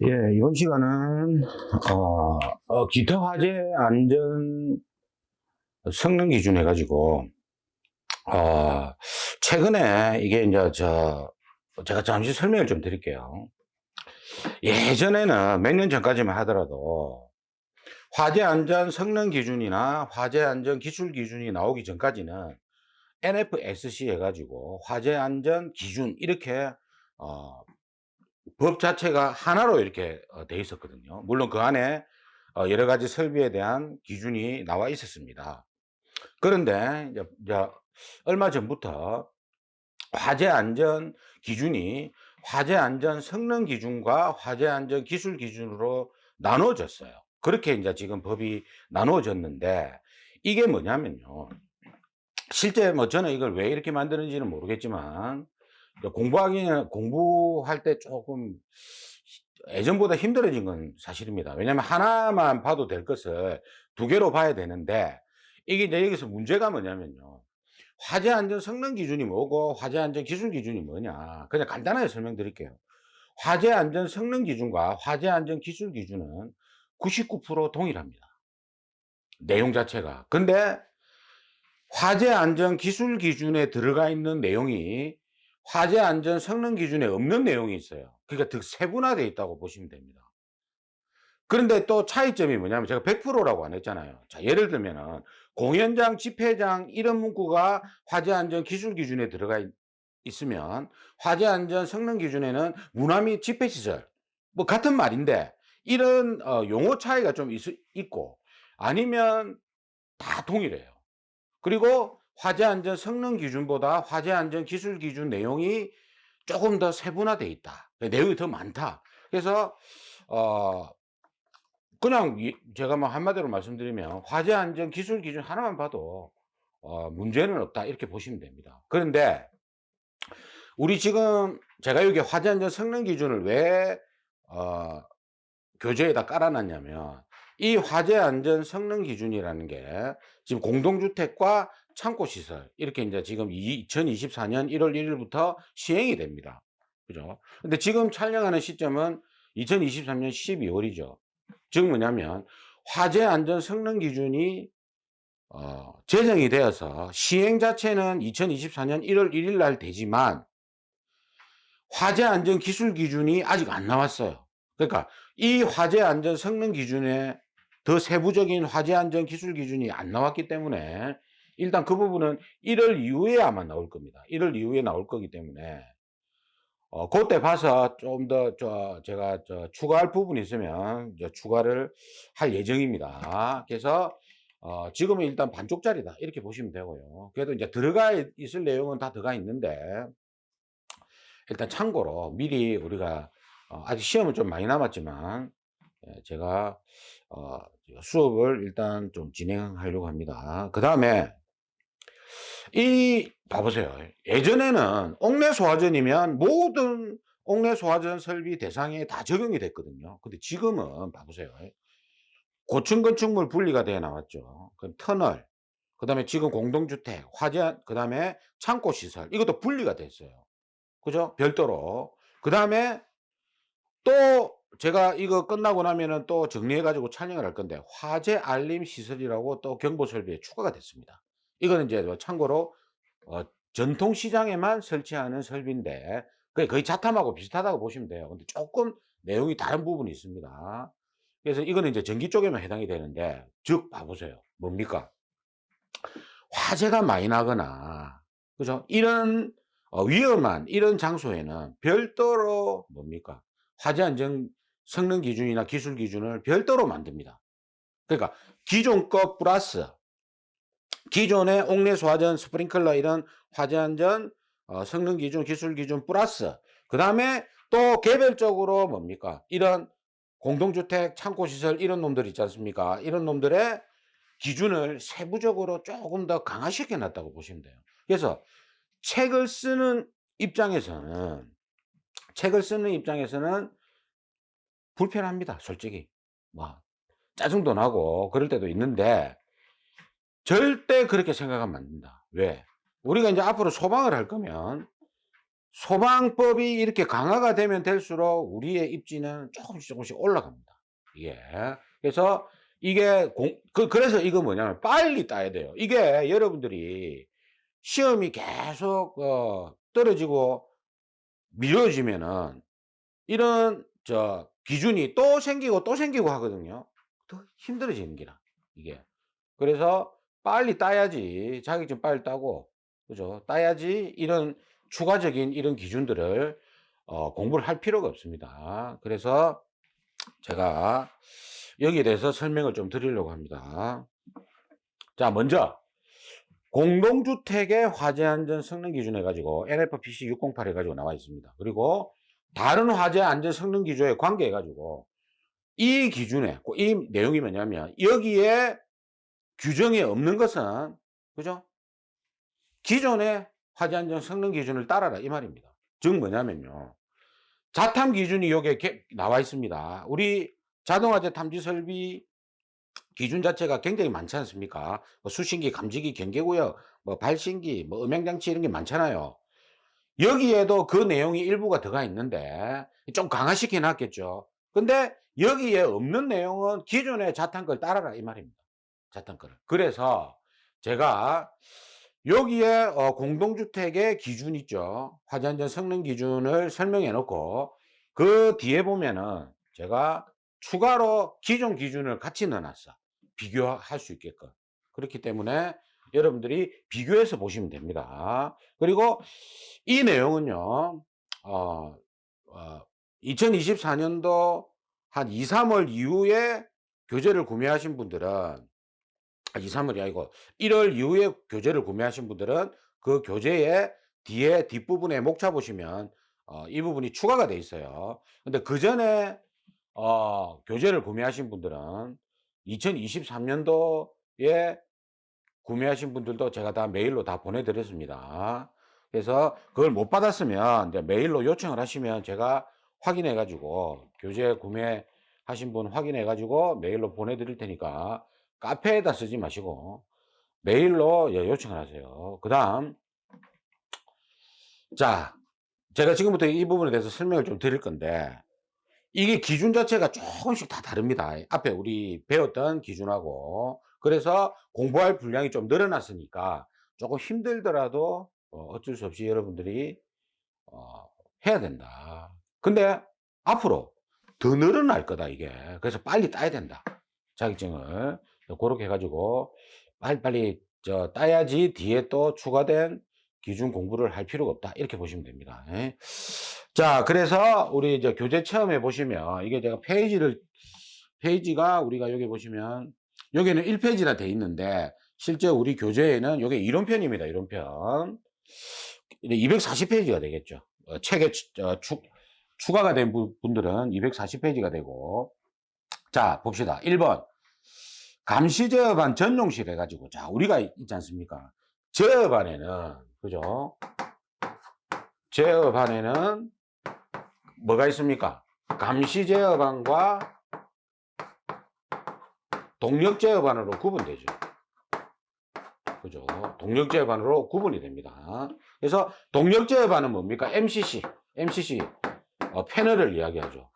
예, 이번 시간은 기타 화재 안전 성능 기준 해가지고 어, 최근에 이게 이제 제가 잠시 설명을 좀 드릴게요. 예전에는 몇 년 전까지만 하더라도 화재 안전 성능 기준이나 화재 안전 기술 기준이 나오기 전까지는 NFSC 해가지고 화재 안전 기준 이렇게 어, 법 자체가 하나로 이렇게 돼 있었거든요. 물론 그 안에 여러 가지 설비에 대한 기준이 나와 있었습니다. 그런데 이제 얼마 전부터 화재 안전 기준이 화재 안전 성능 기준과 화재 안전 기술 기준으로 나눠졌어요. 그렇게 이제 지금 법이 나눠졌는데, 이게 뭐냐면요. 실제 뭐 저는 이걸 왜 이렇게 만드는지는 모르겠지만, 공부할 때 조금 예전보다 힘들어진 건 사실입니다. 왜냐하면 하나만 봐도 될 것을 두 개로 봐야 되는데, 이게 이제 여기서 문제가 뭐냐면요. 화재 안전 성능 기준이 뭐고 화재 안전 기술 기준이 뭐냐. 그냥 간단하게 설명드릴게요. 화재 안전 성능 기준과 화재 안전 기술 기준은 99% 동일합니다. 내용 자체가. 근데 화재 안전 기술 기준에 들어가 있는 내용이 화재 안전 성능 기준에 없는 내용이 있어요. 그러니까 더 세분화되어 있다고 보시면 됩니다. 그런데 또 차이점이 뭐냐면, 제가 100%라고 안 했잖아요. 자, 예를 들면은 공연장, 집회장 이런 문구가 화재 안전 기술 기준에 들어가 있으면, 화재 안전 성능 기준에는 문화 및 집회 시설, 뭐 같은 말인데 이런 용어 차이가 좀 있고, 아니면 다 동일해요. 그리고 화재 안전 성능 기준보다 화재 안전 기술 기준 내용이 조금 더 세분화되어 있다. 내용이 더 많다. 그래서 어 그냥 제가 뭐 한마디로 말씀드리면 화재 안전 기술 기준 하나만 봐도 문제는 없다, 이렇게 보시면 됩니다. 그런데 우리 지금 제가 여기 화재 안전 성능 기준을 왜 어 교재에다 깔아 놨냐면, 이 화재 안전 성능 기준이라는 게 지금 공동주택과 창고 시설 이렇게 이제 지금 2024년 1월 1 일부터 시행이 됩니다. 그죠? 근데 지금 촬영하는 시점은 2023년 12 월이죠. 즉 뭐냐면, 화재 안전 성능 기준이 제정이 되어서 시행 자체는 2024년 1월 1일 날 되지만, 화재 안전 기술 기준이 아직 안 나왔어요. 그러니까 이 화재 안전 성능 기준에 더 세부적인 화재 안전 기술 기준이 안 나왔기 때문에, 일단 그 부분은 1월 이후에 아마 나올 겁니다. 1월 이후에 나올 거기 때문에 그때 봐서 좀 더 제가 추가할 부분이 있으면 추가를 할 예정입니다. 그래서 지금은 일단 반쪽짜리다, 이렇게 보시면 되고요. 그래도 이제 들어가 있을 내용은 다 들어가 있는데, 일단 참고로 미리 우리가 아직 시험은 좀 많이 남았지만, 제가 어 수업을 일단 좀 진행하려고 합니다. 그다음에 이 봐 보세요. 예전에는 옥내 소화전이면 모든 옥내 소화전 설비 대상에 다 적용이 됐거든요. 근데 지금은 봐 보세요. 고층 건축물 분리가 되어 나왔죠. 그럼 터널, 그다음에 지금 공동주택, 화재, 그다음에 창고 시설, 이것도 분리가 됐어요. 그죠? 별도로. 그다음에 또 제가 이거 끝나고 나면은 또 정리해 가지고 촬영을 할 건데, 화재 알림 시설이라고 또 경보 설비에 추가가 됐습니다. 이거는 이제 뭐 참고로 어 전통 시장에만 설치하는 설비인데, 그게 거의 자탐하고 비슷하다고 보시면 돼요. 근데 쪼끔 내용이 다른 부분이 있습니다. 그래서 이거는 이제 전기 쪽에만 해당이 되는데, 즉 봐 보세요. 뭡니까? 화재가 많이 나거나, 그죠? 이런 위험한 이런 장소에는 별도로 뭡니까? 화재 안전 성능 기준이나 기술 기준을 별도로 만듭니다. 그러니까 기존 것 플러스 기존의 옥내 소화전, 스프링클러 이런 화재 안전 성능 기준, 기술 기준 플러스, 그다음에 또 개별적으로 뭡니까? 이런 공동주택, 창고 시설 이런 놈들 있지 않습니까? 이런 놈들의 기준을 세부적으로 조금 더 강화시켜 놨다고 보시면 돼요. 그래서 책을 쓰는 입장에서는 책을 쓰는 입장에서는 불편합니다, 솔직히. 뭐 짜증도 나고 그럴 때도 있는데, 절대 그렇게 생각하면 안 된다. 왜? 우리가 인제 앞으로 소방을 할 거면 소방법이 이렇게 강화가 되면 될수록 우리의 입지는 조금씩 올라갑니다. 이게. 그래서 이게 그래서 이거 뭐냐면 빨리 따야 돼요. 이게 여러분들이 시험이 계속 떨어지고 미뤄지면은 이런 기준이 또 생기고 또 생기고 하거든요. 더 힘들어지는 기라 이게. 그래서 빨리 따야지 자격증 빨리 따고 그죠? 따야지 이런 추가적인 이런 기준들을 공부를 할 필요가 없습니다. 그래서 제가 여기에 대해서 설명을 좀 드리려고 합니다. 자, 먼저 공동주택의 화재 안전 성능 기준 해가지고 NFPC 608 해가지고 나와 있습니다. 그리고 다른 화재 안전 성능 기준에 관계해가지고 이 기준에 이 내용이 뭐냐면 여기에 규정이 없는 것은 그죠? 기존의 화재 안전 성능 기준을 따라라 이 말입니다. 즉 뭐냐면요. 자탐 기준이 여기에 나와 있습니다. 우리 자동화재 탐지 설비 기준 자체가 굉장히 많지 않습니까? 뭐 수신기, 감지기, 경계구역, 뭐 발신기, 뭐 음향장치 이런 게 많잖아요. 여기에도 그 내용이 일부가 들어가 있는데 좀 강화시켜 놨겠죠. 근데 여기에 없는 내용은 기존의 자탄 걸 따라라 이 말입니다. 자탄 거를. 그래서 제가 여기에 공동주택의 기준 있죠. 화재안전 성능 기준을 설명해 놓고 그 뒤에 보면은 제가 추가로 기존 기준을 같이 넣어놨어. 비교할 수 있게끔. 그렇기 때문에 여러분들이 비교해서 보시면 됩니다. 그리고 이 내용은요, 2024년도 한 2, 3월 이후에 교재를 구매하신 분들은 2, 3월이 아니고 1월 이후에 교재를 구매하신 분들은 그 교재의 뒤에 뒷부분에 목차 보시면 이 부분이 추가가 돼 있어요. 근데 그 전에 교재를 구매하신 분들은 2023년도에 구매하신 분들도 제가 다 메일로 다 보내드렸습니다. 그래서 그걸 못 받았으면 이제 메일로 요청을 하시면 제가 확인해 가지고 교재 구매하신 분 확인해 가지고 메일로 보내드릴 테니까 카페에다 쓰지 마시고 메일로 요청을 하세요. 그 다음 자 제가 지금부터 이 부분에 대해서 설명을 좀 드릴 건데 이게 기준 자체가 조금씩 다 다릅니다. 앞에 우리 배웠던 기준하고. 그래서 공부할 분량이 좀 늘어났으니까 조금 힘들더라도 어쩔 수 없이 여러분들이 해야 된다. 근데 앞으로 더 늘어날 거다 이게. 그래서 빨리 따야 된다. 자격증을. 그렇게 해가지고 빨리빨리 따야지 뒤에 또 추가된 기준 공부를 할 필요가 없다. 이렇게 보시면 됩니다. 예. 자, 그래서 우리 이제 교재 체험해 보시면 이게 제가 페이지가 우리가 여기 보시면 여기는 1페이지나 돼 있는데 실제 우리 교재에는 이게 이론편입니다. 이론편. 240페이지가 되겠죠. 책에 추가가 된 분들은 240페이지가 되고. 자, 봅시다. 1번. 감시 제어반 전용실 해가지고 자 우리가 있지 않습니까? 제어반에는 그죠? 제어반에는 뭐가 있습니까? 감시 제어반과 동력 제어반으로 구분되죠. 그죠? 동력 제어반으로 구분이 됩니다. 그래서 동력 제어반은 뭡니까? MCC 패널을 이야기하죠.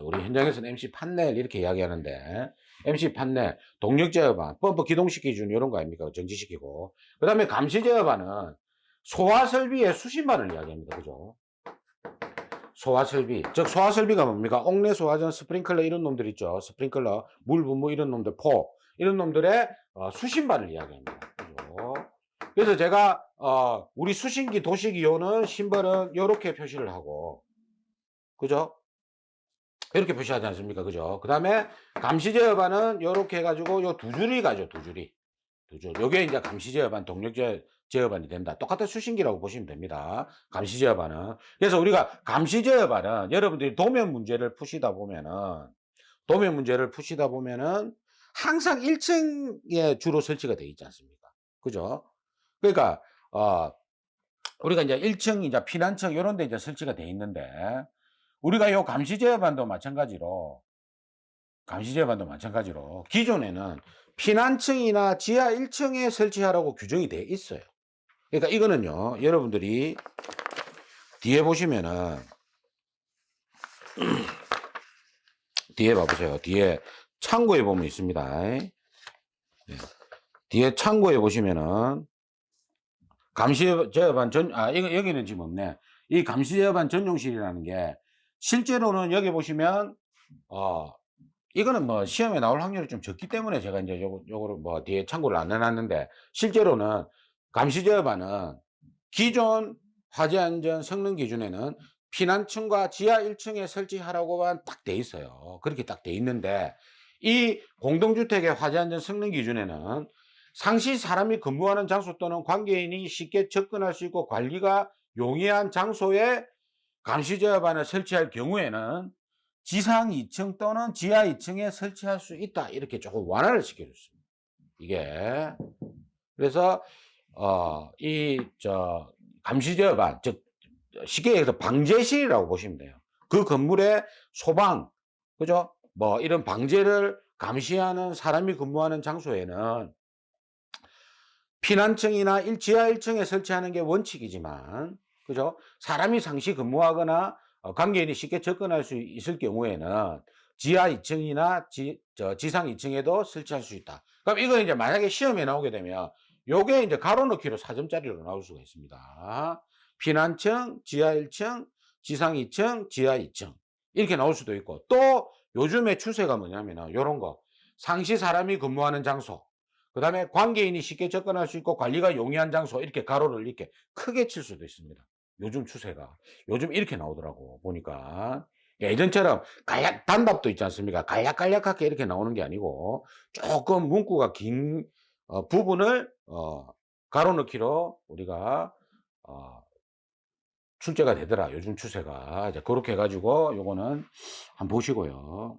우리 현장에서는 MC 판넬 이렇게 이야기하는데 MC 판넬, 동력 제어반, 펌프 기동식 기준 이런 거 아닙니까? 정지시키고. 그 다음에 감시 제어반은 소화 설비의 수신반을 이야기합니다. 그죠? 소화 설비. 즉 소화 설비가 뭡니까? 옥내 소화전, 스프링클러 이런 놈들 있죠. 스프링클러, 물 분무 이런 놈들, 포 이런 놈들의 수신반을 이야기합니다. 그죠? 그래서 제가 우리 수신기 도식이온은 심벌은 이렇게 표시를 하고 그죠? 이렇게 표시하지 않습니까? 그죠? 그 다음에 감시 제어반은 이렇게 해가지고 요 두 줄이 가죠. 두 줄. 요게 이제 감시 제어반, 동력 제어반이 된다. 똑같은 수신기라고 보시면 됩니다. 감시 제어반은. 그래서 우리가 감시 제어반은 여러분들이 도면 문제를 푸시다 보면은 항상 1층에 주로 설치가 되어 있지 않습니까? 그죠? 그러니까 우리가 이제 1층 이제 피난처 이런 데 이제 설치가 되어 있는데 우리가 요 감시 제어반도 마찬가지로 기존에는 피난층이나 지하 1층에 설치하라고 규정이 되어 있어요. 그러니까 이거는요, 여러분들이 뒤에 보시면은 뒤에 봐보세요. 뒤에 창고에 보면 있습니다. 예. 뒤에 창고에 보시면은 감시 제어반 이거 여기는 지금 없네. 이 감시 제어반 전용실이라는 게 실제로는 여기 보시면 어 이거는 뭐 시험에 나올 확률이 좀 적기 때문에 제가 이제 요거를 뭐 뒤에 참고를 안 해놨는데, 실제로는 감시 제어반은 기존 화재 안전 성능 기준에는 피난층과 지하 1층에 설치하라고만 딱 돼 있어요. 그렇게 딱 돼 있는데, 이 공동주택의 화재 안전 성능 기준에는 상시 사람이 근무하는 장소 또는 관계인이 쉽게 접근할 수 있고 관리가 용이한 장소에 감시 제어반을 설치할 경우에는 지상 2층 또는 지하 2층에 설치할 수 있다, 이렇게 조금 완화를 시켜줬습니다. 이게 그래서 이 감시 제어반, 즉 쉽게 얘기해서 방제실이라고 보시면 돼요. 그 건물의 소방, 그죠? 뭐 이런 방제를 감시하는 사람이 근무하는 장소에는 피난층이나 지하 1층에 설치하는 게 원칙이지만, 그죠? 사람이 상시 근무하거나 관계인이 쉽게 접근할 수 있을 경우에는 지하 2층이나 지상 2층에도 설치할 수 있다. 그럼 이거 이제 만약에 시험에 나오게 되면 요게 이제 가로 넣기로 4점짜리로 나올 수가 있습니다. 피난층, 지하 1층, 지상 2층, 지하 2층. 이렇게 나올 수도 있고, 또 요즘에 추세가 뭐냐면은 요런 거. 상시 사람이 근무하는 장소, 그다음에 관계인이 쉽게 접근할 수 있고 관리가 용이한 장소, 이렇게 가로를 이렇게 크게 칠 수도 있습니다. 요즘 추세가. 요즘 이렇게 나오더라고 보니까. 예전처럼 단답도 있지 않습니까? 간략간략하게 이렇게 나오는 게 아니고 조금 문구가 긴 부분을 가로 넣기로 우리가 출제가 되더라. 요즘 추세가. 이제 그렇게 해가지고 요거는 한번 보시고요.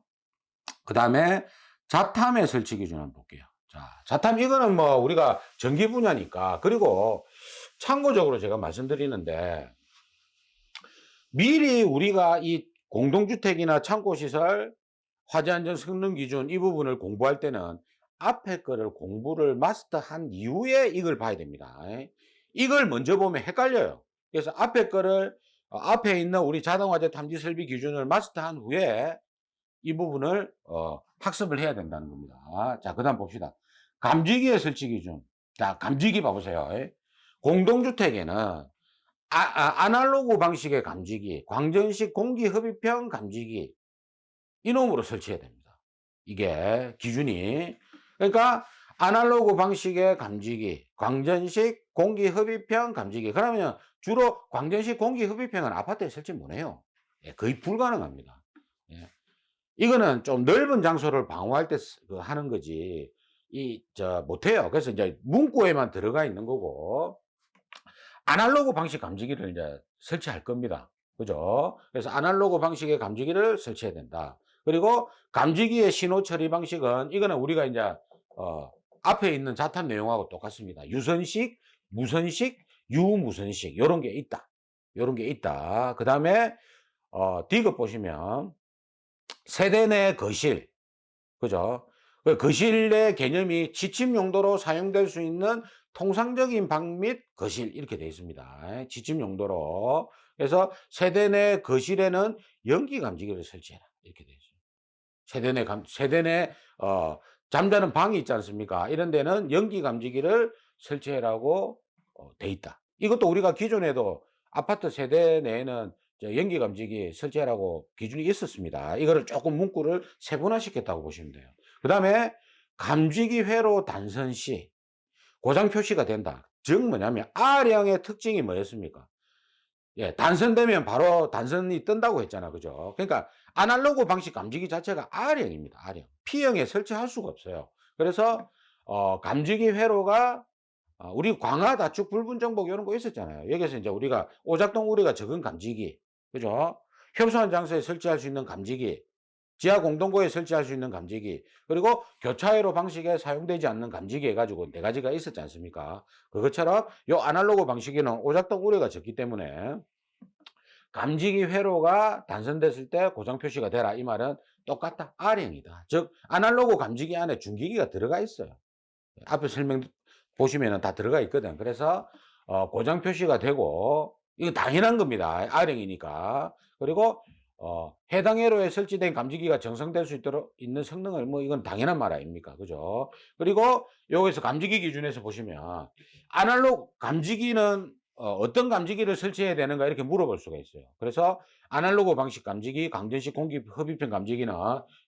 그 다음에 자탐의 설치 기준 한번 볼게요. 자, 자탐 이거는 뭐 우리가 전기 분야니까. 그리고 참고적으로 제가 말씀드리는데, 미리 우리가 이 공동주택이나 창고시설 화재안전 성능 기준 이 부분을 공부할 때는 앞에 거를 공부를 마스터한 이후에 이걸 봐야 됩니다. 이걸 먼저 보면 헷갈려요. 그래서 앞에 거를 앞에 있는 우리 자동화재 탐지 설비 기준을 마스터한 후에 이 부분을 학습을 해야 된다는 겁니다. 자, 그 다음 봅시다. 감지기의 설치 기준. 자, 감지기 봐보세요. 공동주택에는 아날로그 방식의 감지기, 광전식 공기 흡입형 감지기, 이놈으로 설치해야 됩니다. 이게 기준이. 그러니까 아날로그 방식의 감지기, 광전식 공기 흡입형 감지기. 그러면 주로 광전식 공기 흡입형은 아파트에 설치 못해요. 예, 거의 불가능합니다. 예. 이거는 좀 넓은 장소를 방어할 때 하는 거지, 못해요. 그래서 이제 문구에만 들어가 있는 거고, 아날로그 방식 감지기를 이제 설치할 겁니다. 그죠? 그래서 아날로그 방식의 감지기를 설치해야 된다. 그리고 감지기의 신호 처리 방식은, 이거는 우리가 이제, 앞에 있는 자탄 내용하고 똑같습니다. 유선식, 무선식, 유무선식, 요런 게 있다. 요런 게 있다. 그 다음에, 디귿 보시면, 세대 내 거실, 그죠? 그 거실의 개념이 취침 용도로 사용될 수 있는 통상적인 방 및 거실, 이렇게 되어 있습니다. 취침 용도로. 그래서 세대 내 거실에는 연기 감지기를 설치해라, 이렇게 되어 있어요. 세대 내 잠자는 방이 있지 않습니까? 이런 데는 연기 감지기를 설치해라고 돼 있다. 이것도 우리가 기존에도 아파트 세대 내에는 연기 감지기 설치하라고 기준이 있었습니다. 이거를 조금 문구를 세분화시켰다고 보시면 돼요. 그 다음에 감지기 회로 단선 시 고장 표시가 된다. 즉 뭐냐면 R형의 특징이 뭐였습니까? 예, 단선되면 바로 단선이 뜬다고 했잖아. 그죠? 그러니까 아날로그 방식 감지기 자체가 R형입니다. R형. P형에 설치할 수가 없어요. 그래서 감지기 회로가 우리 광화 다축 불분 정복 이런 거 있었잖아요. 여기서 이제 우리가 오작동 우리가 적은 감지기, 그죠? 협소한 장소에 설치할 수 있는 감지기, 지하 공동고에 설치할 수 있는 감지기, 그리고 교차회로 방식에 사용되지 않는 감지기 해가지고 네 가지가 있었지 않습니까? 그것처럼 요 아날로그 방식에는 오작동 우려가 적기 때문에 감지기 회로가 단선됐을 때 고장 표시가 되라, 이 말은 똑같다. R형이다. 즉 아날로그 감지기 안에 중기기가 들어가 있어요. 앞에 설명 보시면은 다 들어가 있거든. 그래서 고장 표시가 되고 이거 당연한 겁니다. R형이니까. 그리고 해당 회로에 설치된 감지기가 정상될 수 있도록 있는 성능을 뭐 이건 당연한 말 아닙니까? 그죠? 그리고 여기서 감지기 기준에서 보시면 아날로그 감지기는 어떤 감지기를 설치해야 되는가 이렇게 물어볼 수가 있어요. 그래서 아날로그 방식 감지기, 강전식 공기 흡입형 감지기는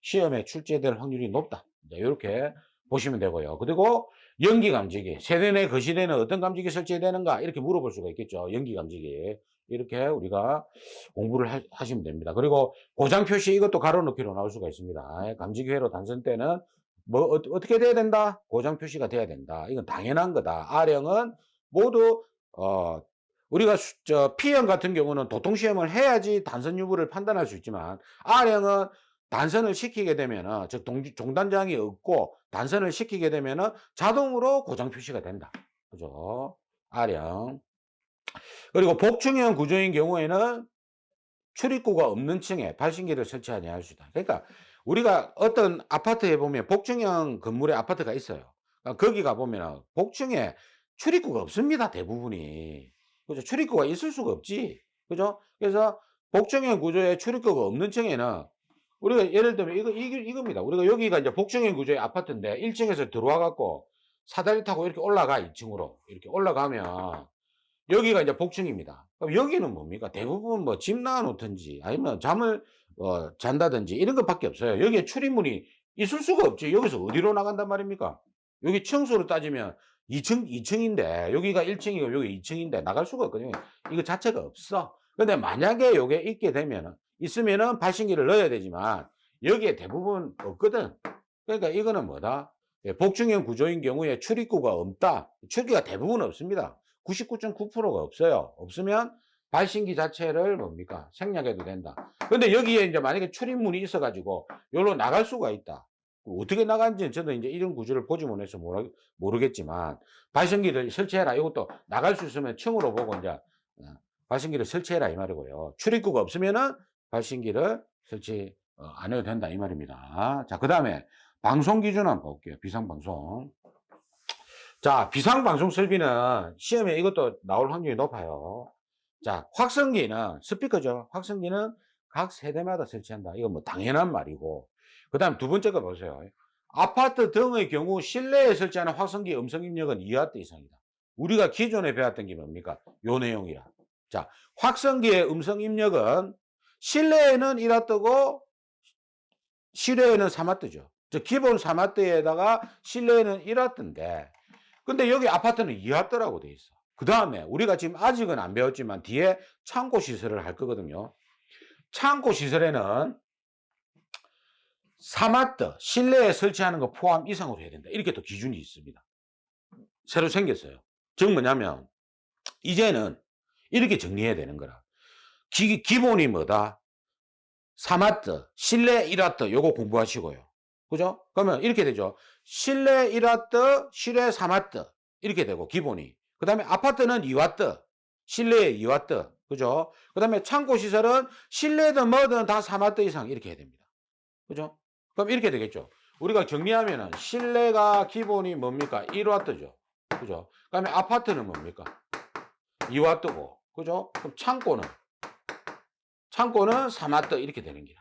시험에 출제될 확률이 높다. 이제 요렇게 보시면 되고요. 그리고 연기 감지기, 세대 내 거실에는 어떤 감지기 설치해야 되는가 이렇게 물어볼 수가 있겠죠. 연기 감지기. 이렇게 우리가 공부를 하시면 됩니다. 그리고 고장 표시 이것도 가로 넣기로 나올 수가 있습니다. 감지기 회로 단선 때는 뭐 어떻게 돼야 된다? 고장 표시가 돼야 된다. 이건 당연한 거다. R형은 모두 우리가 P형 같은 경우는 도통시험을 해야지 단선 유무를 판단할 수 있지만 R형은 단선을 시키게 되면은 즉 종단장이 없고 단선을 시키게 되면은 자동으로 고장 표시가 된다. 그죠? R형. 그리고 복층형 구조인 경우에는 출입구가 없는 층에 발신기를 설치하지 않을 수 있다. 그러니까 우리가 어떤 아파트에 보면 복층형 건물에 아파트가 있어요. 거기 가보면 복층에 출입구가 없습니다. 대부분이. 그죠? 출입구가 있을 수가 없지. 그죠? 그래서 복층형 구조에 출입구가 없는 층에는 우리가 예를 들면 이겁니다. 우리가 여기가 이제 복층형 구조의 아파트인데 1층에서 들어와 갖고 사다리 타고 이렇게 올라가 2층으로. 이렇게 올라가면 여기가 이제 복층입니다. 그럼 여기는 뭡니까? 대부분 뭐 집 나와 놓든지 아니면 잠을 잔다든지 이런 것밖에 없어요. 여기에 출입문이 있을 수가 없지. 여기서 어디로 나간단 말입니까? 여기 층수로 따지면 2층인데 여기가 1층이고 여기 2층인데 나갈 수가 없거든요. 이거 자체가 없어. 근데 만약에 요게 있게 되면은 있으면은 발신기를 넣어야 되지만 여기에 대부분 없거든. 그러니까 이거는 뭐다? 예, 복층형 구조인 경우에 출입구가 없다. 출입구가 대부분 없습니다. 99.9%가 없어요. 없으면 발신기 자체를 뭡니까? 생략해도 된다. 근데 여기에 이제 만약에 출입문이 있어가지고 여기로 나갈 수가 있다. 어떻게 나간지는 저도 이제 이런 구조를 보지 못해서 모르겠지만 발신기를 설치해라. 이것도 나갈 수 있으면 층으로 보고 이제 발신기를 설치해라 이 말이고요. 출입구가 없으면은 발신기를 설치 안 해도 된다 이 말입니다. 자, 그 다음에 방송 기준 한번 볼게요. 비상방송. 자, 비상방송 설비는 시험에 이것도 나올 확률이 높아요. 자, 확성기는 스피커죠. 확성기는 각 세대마다 설치한다. 이건 뭐 당연한 말이고. 그 다음 두 번째 거 보세요. 아파트 등의 경우 실내에 설치하는 확성기 음성 입력은 2W 이상이다. 우리가 기존에 배웠던 게 뭡니까? 요 내용이라. 자, 확성기의 음성 입력은 실내에는 1W고 실외에는 3W죠. 즉 기본 3W에다가 실내에는 1W인데 근데 여기 아파트는 2W라고 돼 있어. 그 다음에 우리가 지금 아직은 안 배웠지만 뒤에 창고 시설을 할 거거든요. 창고 시설에는 3W 실내에 설치하는 거 포함 이상으로 해야 된다. 이렇게 또 기준이 있습니다. 새로 생겼어요. 즉 뭐냐면 이제는 이렇게 정리해야 되는 거라. 기본이 뭐다? 3W, 실내 1W 요거 공부하시고요. 그죠? 그러면 이렇게 되죠. 실내 1W, 실외 3W 이렇게 되고 기본이. 그 다음에 아파트는 2W, 실내에 2W. 그죠? 그 다음에 창고 시설은 실내든 뭐든 다 3W 이상 이렇게 해야 됩니다. 그죠? 그럼 이렇게 되겠죠. 우리가 정리하면은 실내가 기본이 뭡니까? 1W죠. 그죠? 그 다음에 아파트는 뭡니까? 2W고. 그죠? 그럼 창고는 3W 이렇게 되는 거야.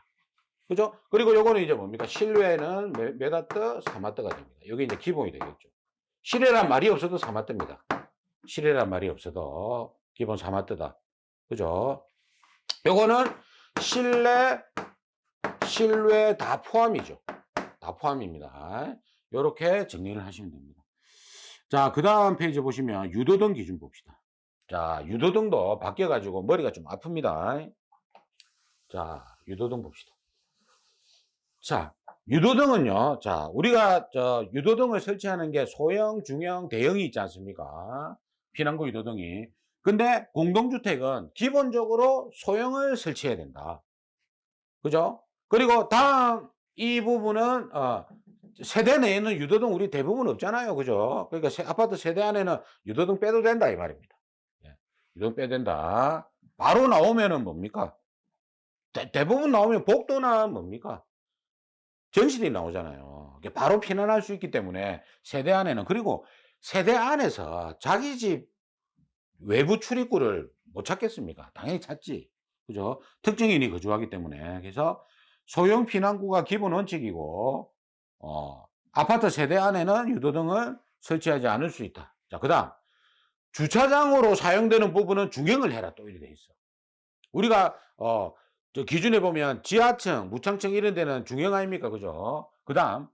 그죠? 그리고 요거는 이제 뭡니까? 실외는 몇 W? 3W가 됩니다. 여기 이제 기본이 되겠죠. 실외란 말이 없어도 3W입니다. 실외란 말이 없어도 기본 3W다. 그죠? 요거는 실내, 실외 다 포함이죠. 다 포함입니다. 요렇게 정리를 하시면 됩니다. 자, 그 다음 페이지 보시면 유도등 기준 봅시다. 자, 유도등도 바뀌어가지고 머리가 좀 아픕니다. 자, 유도등 봅시다. 자, 유도등은요. 자, 우리가 유도등을 설치하는 게 소형, 중형, 대형이 있지 않습니까? 피난구 유도등이. 근데 공동주택은 기본적으로 소형을 설치해야 된다. 그죠? 그리고 다음 이 부분은 세대 내에는 유도등 우리 대부분 없잖아요. 그죠? 그러니까 아파트 세대 안에는 유도등 빼도 된다 이 말입니다. 예, 유도등 빼도 된다. 바로 나오면은 뭡니까? 대부분 나오면 복도나 뭡니까? 전실이 나오잖아요. 바로 피난할 수 있기 때문에 세대 안에는. 그리고 세대 안에서 자기 집 외부 출입구를 못 찾겠습니까? 당연히 찾지. 그죠? 특정인이 거주하기 때문에. 그래서 소형 피난구가 기본 원칙이고, 아파트 세대 안에는 유도등을 설치하지 않을 수 있다. 자, 그 다음. 주차장으로 사용되는 부분은 중형을 해라. 또 이렇게 돼 있어. 우리가, 저 기준에 보면 지하층, 무창층 이런 데는 중형 아닙니까? 그죠? 그 다음.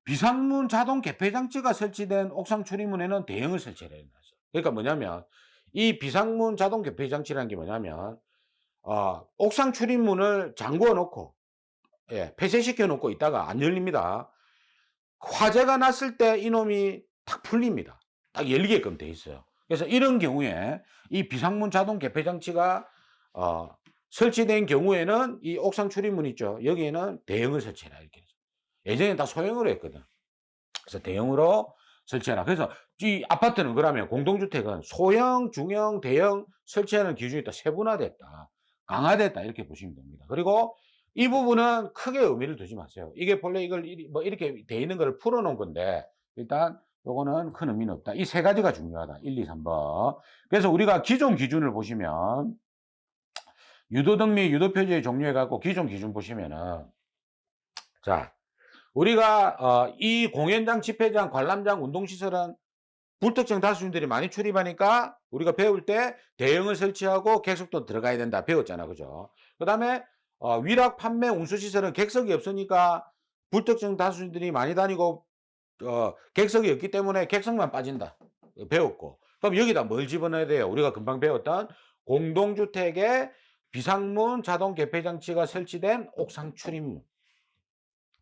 비상문 자동 개폐 장치가 설치된 옥상 출입문에는 대형을 설치해야 된다. 그러니까 뭐냐면, 이 비상문 자동 개폐 장치라는 게 뭐냐면, 옥상 출입문을 잠궈 놓고, 예, 폐쇄시켜 놓고 있다가 안 열립니다. 화재가 났을 때 이놈이 탁 풀립니다. 딱 열리게끔 돼 있어요. 그래서 이런 경우에 이 비상문 자동 개폐 장치가 설치된 경우에는 이 옥상 출입문 있죠. 여기에는 대형을 설치해라 이렇게. 예전에 다 소형으로 했거든. 그래서 대형으로 설치해라. 그래서 이 아파트는 그러면 공동주택은 소형, 중형, 대형 설치하는 기준이 또 세분화됐다. 강화됐다. 이렇게 보시면 됩니다. 그리고 이 부분은 크게 의미를 두지 마세요. 이게 본래 이걸 뭐 이렇게 돼 있는 걸 풀어놓은 건데 일단 요거는 큰 의미는 없다. 이 세 가지가 중요하다. 1, 2, 3번. 그래서 우리가 기존 기준을 보시면 유도등 및 유도표지의 종류에 갖고 기존 기준 보시면은 자, 우리가 이 공연장, 집회장, 관람장, 운동시설은 불특정 다수인들이 많이 출입하니까 우리가 배울 때 대형을 설치하고 객석도 들어가야 된다 배웠잖아. 그죠? 그다음에 위락 판매 운수시설은 객석이 없으니까 불특정 다수인들이 많이 다니고 객석이 없기 때문에 객석만 빠진다 배웠고, 그럼 여기다 뭘 집어넣어야 돼요? 우리가 금방 배웠던 공동주택에 비상문 자동 개폐 장치가 설치된 옥상 출입문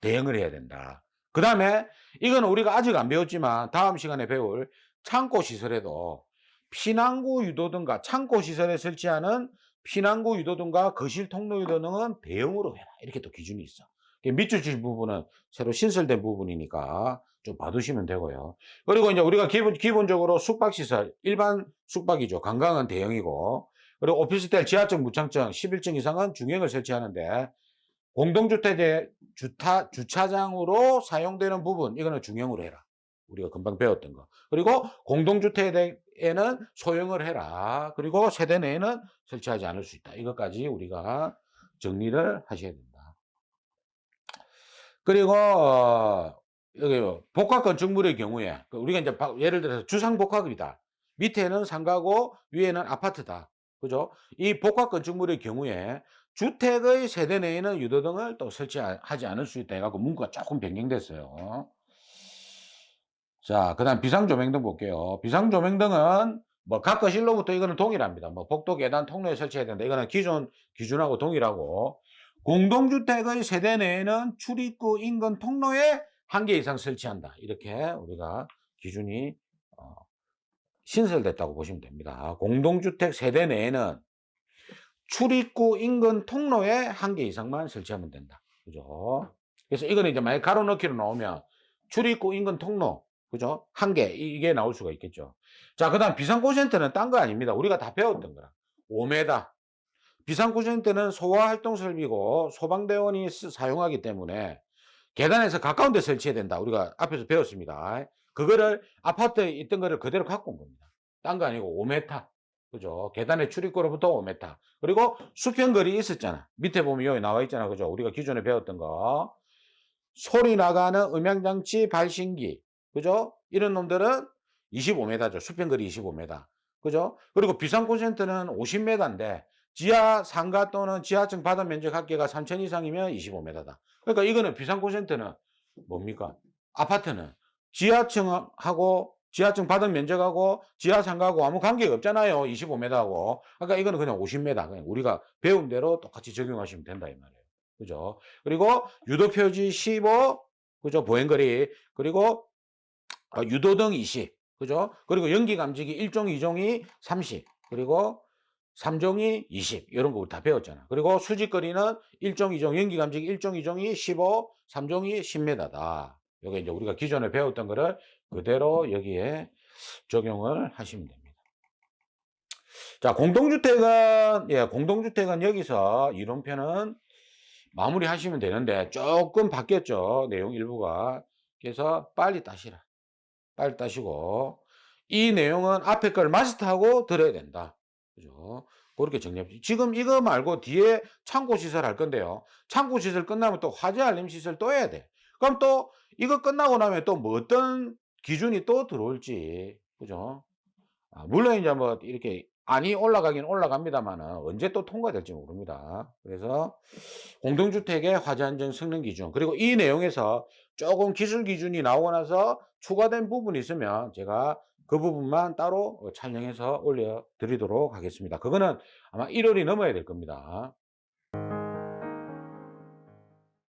대응을 해야 된다. 그 다음에 이건 우리가 아직 안 배웠지만 다음 시간에 배울 창고 시설에도 피난구 유도등과 창고 시설에 설치하는 피난구 유도등과 거실 통로 유도등은 대형으로 해라. 이렇게 또 기준이 있어. 밑줄 부분은 새로 신설된 부분이니까 좀 봐두시면 되고요. 그리고 이제 우리가 기본적으로 숙박시설, 일반 숙박이죠. 관광은 대형이고, 그리고 오피스텔, 지하층, 무창층, 11층 이상은 중형을 설치하는데, 공동주택의 주차장으로 사용되는 부분, 이거는 중형으로 해라. 우리가 금방 배웠던 거. 그리고 공동주택에는 소형을 해라. 그리고 세대 내에는 설치하지 않을 수 있다. 이것까지 우리가 정리를 하셔야 된다. 그리고 여기 복합 건축물의 경우에 우리가 이제 예를 들어서 주상복합이다. 밑에는 상가고 위에는 아파트다. 그죠? 이 복합 건축물의 경우에 주택의 세대 내에는 유도등을 또 설치하지 않을 수 있다 해갖고 문구가 조금 변경됐어요. 자, 그다음 비상조명등 볼게요. 비상조명등은 뭐 각 거실로부터 이거는 동일합니다. 뭐 복도, 계단, 통로에 설치해야 된다. 이거는 기존 기준하고 동일하고, 공동주택의 세대 내에는 출입구 인근 통로에 1개 이상 설치한다. 이렇게 우리가 기준이 신설됐다고 보시면 됩니다. 공동주택 세대 내에는 출입구 인근 통로에 1개 이상만 설치하면 된다. 그죠? 그래서 이거는 이제 만약 가로넣기로 나오면 출입구 인근 통로, 그죠? 1개, 이게 나올 수가 있겠죠. 자, 그 다음 비상코센터는 딴 거 아닙니다. 우리가 다 배웠던 거라. 5m. 비상코센터는 소화활동설비고 소방대원이 사용하기 때문에 계단에서 가까운 데 설치해야 된다. 우리가 앞에서 배웠습니다. 그거를 아파트에 있던 거를 그대로 갖고 온 겁니다. 딴 거 아니고 5m. 그죠? 계단의 출입구로부터 5m. 그리고 수평거리 있었잖아. 밑에 보면 여기 나와 있잖아. 그죠? 우리가 기존에 배웠던 거. 소리 나가는 음향장치 발신기. 그죠? 이런 놈들은 25m죠. 수평거리 25m. 그죠? 그리고 비상콜센터는 50m인데 지하 상가 또는 지하층 바닥 면적 합계가 3,000 이상이면 25m다. 그러니까 이거는 비상콜센터는 뭡니까? 아파트는 지하층하고 지하층 바닥 면적하고 지하 상가하고 아무 관계가 없잖아요. 25m하고. 그러니까 이거는 그냥 50m. 그냥 우리가 배운 대로 똑같이 적용하시면 된다 이 말이에요. 그죠? 그리고 유도표지 15, 그죠? 보행거리. 그리고 유도등 20. 그죠? 그리고 연기감지기 1종, 2종이 30. 그리고 3종이 20. 이런 거 다 배웠잖아. 그리고 수직거리는 1종, 2종, 연기감지기 1종, 2종이 15, 3종이 10m다. 요게 이제 우리가 기존에 배웠던 거를 그대로 여기에 적용을 하시면 됩니다. 자, 공동주택은 여기서 이론편은 마무리 하시면 되는데 조금 바뀌었죠. 내용 일부가. 그래서 빨리 따시라. 빨리 따시고, 이 내용은 앞에 걸 마스터하고 들어야 된다. 그죠? 고렇게 정리해 지금 이거 말고 뒤에 창고 시설 할 건데요. 창고 시설 끝나면 또 화재 알림 시설 또 해야 돼. 그럼 또 이거 끝나고 나면 또 뭐 어떤 기준이 또 들어올지. 그죠? 물론 이제 뭐 이렇게 안이 올라가긴 올라갑니다마는 언제 또 통과될지 모릅니다. 그래서 공동주택의 화재 안전 성능 기준 그리고 이 내용에서 쪼금 기술 기준이 나오고 나서 추가된 부분이 있으면 제가 그 부분만 따로 촬영해서 올려 드리도록 하겠습니다. 그거는 아마 1 월이 넘어야 될 겁니다.